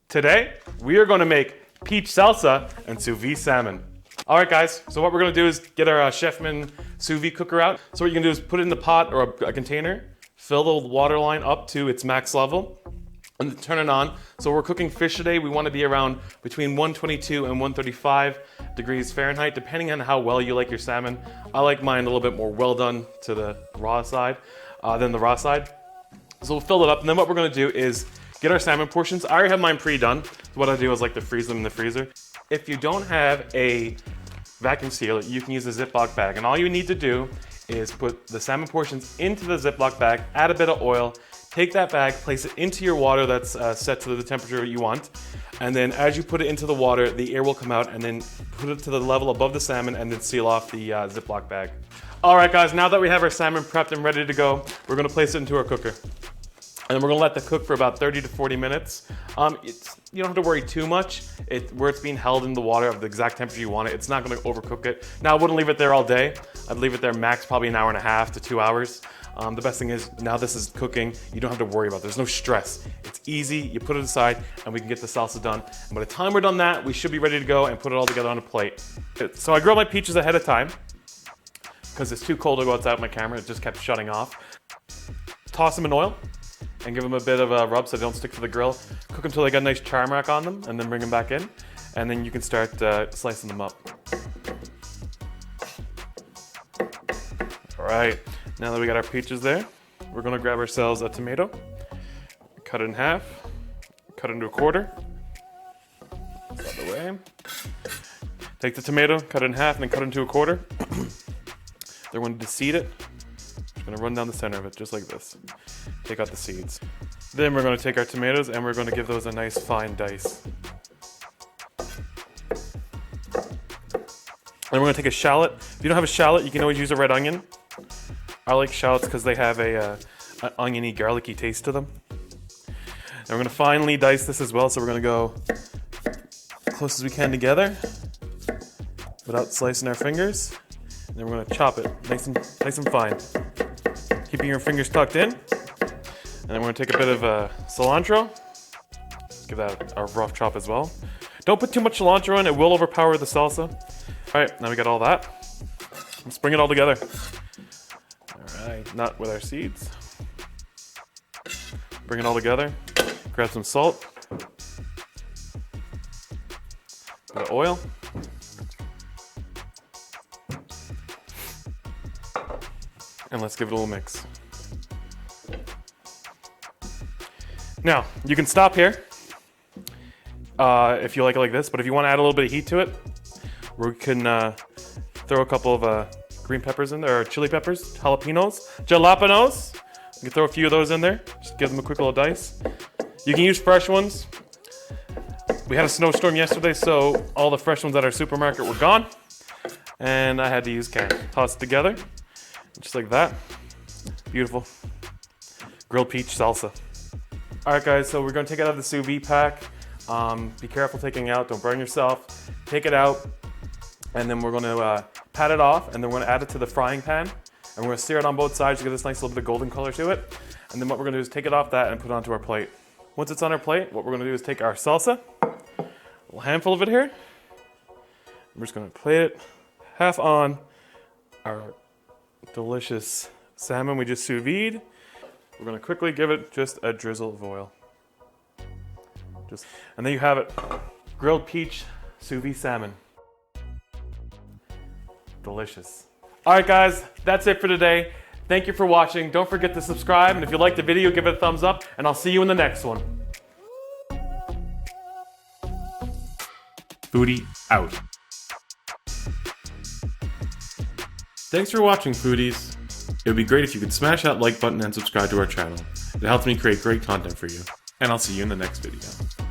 Today, we are going to make peach salsa and sous vide salmon. All right, guys, so what we're going to do is get our Chefman sous vide cooker out. So what you can do is put it in the pot or a container, fill the water line up to its max level, and then turn it on. So we're cooking fish today. We want to be around between 122 and 135 degrees Fahrenheit, depending on how well you like your salmon. I like mine a little bit more well done to the raw side than the raw side. So we'll fill it up, and then what we're going to do is get our salmon portions. I already have mine pre-done. So what I do is like to freeze them in the freezer. If you don't have a vacuum sealer, you can use a Ziploc bag, and all you need to do is put the salmon portions into the Ziploc bag, add a bit of oil, take that bag, place it into your water that's set to the temperature you want, and then as you put it into the water, the air will come out, and then put it to the level above the salmon, and then seal off the Ziploc bag. All right, guys, now that we have our salmon prepped and ready to go, we're gonna place it into our cooker. And we're gonna let that cook for about 30 to 40 minutes. You don't have to worry too much. Where it's being held in the water of the exact temperature you want it, it's not gonna overcook it. Now, I wouldn't leave it there all day. I'd leave it there max probably an hour and a half to 2 hours. The best thing is, now this is cooking, you don't have to worry about it. There's no stress. It's easy, you put it aside, and we can get the salsa done. And by the time we're done that, we should be ready to go and put it all together on a plate. So I grilled my peaches ahead of time, because it's too cold to go outside with my camera. It just kept shutting off. Toss them in oil and give them a bit of a rub so they don't stick to the grill. Cook them until they got a nice char mark on them, and then bring them back in. And then you can start slicing them up. All right, now that we got our peaches there, we're gonna grab ourselves a tomato, cut it in half, cut it into a quarter. Out of the way. Take the tomato, cut it in half, and then cut it into a quarter. Then we're gonna de-seed it. Just gonna run down the center of it, just like this. Take out the seeds. Then we're gonna take our tomatoes and we're gonna give those a nice fine dice. And we're gonna take a shallot. If you don't have a shallot, you can always use a red onion. I like shallots because they have an oniony, garlicky taste to them. And we're gonna finely dice this as well, so we're gonna go as close as we can together without slicing our fingers. And then we're gonna chop it nice and fine. Keeping your fingers tucked in. And then we're gonna take a bit of cilantro. Give that a rough chop as well. Don't put too much cilantro in, it will overpower the salsa. All right, now we got all that. Let's bring it all together. All right, not with our seeds. Bring it all together. Grab some salt. Bit of oil. And let's give it a little mix. Now, you can stop here if you like it like this, but if you want to add a little bit of heat to it, we can throw a couple of green peppers in there, or chili peppers, Jalapenos. You can throw a few of those in there, just give them a quick little dice. You can use fresh ones. We had a snowstorm yesterday, so all the fresh ones at our supermarket were gone, and I had to use canned. Toss it together, just like that. Beautiful. Grilled peach salsa. All right, guys, so we're gonna take it out of the sous vide pack. Be careful taking it out, don't burn yourself. Take it out, and then we're gonna pat it off, and then we're gonna add it to the frying pan, and we're gonna sear it on both sides to get this nice little bit of golden color to it. And then what we're gonna do is take it off that and put it onto our plate. Once it's on our plate, what we're gonna do is take our salsa, a little handful of it here. We're just gonna plate it half on our delicious salmon we just sous vide. We're gonna quickly give it just a drizzle of oil. And there you have it. Grilled peach sous vide salmon. Delicious. All right, guys, that's it for today. Thank you for watching. Don't forget to subscribe, and if you liked the video, give it a thumbs up, and I'll see you in the next one. FOOD-DEE out. Thanks for watching, foodies. It would be great if you could smash that like button and subscribe to our channel. It helps me create great content for you. And I'll see you in the next video.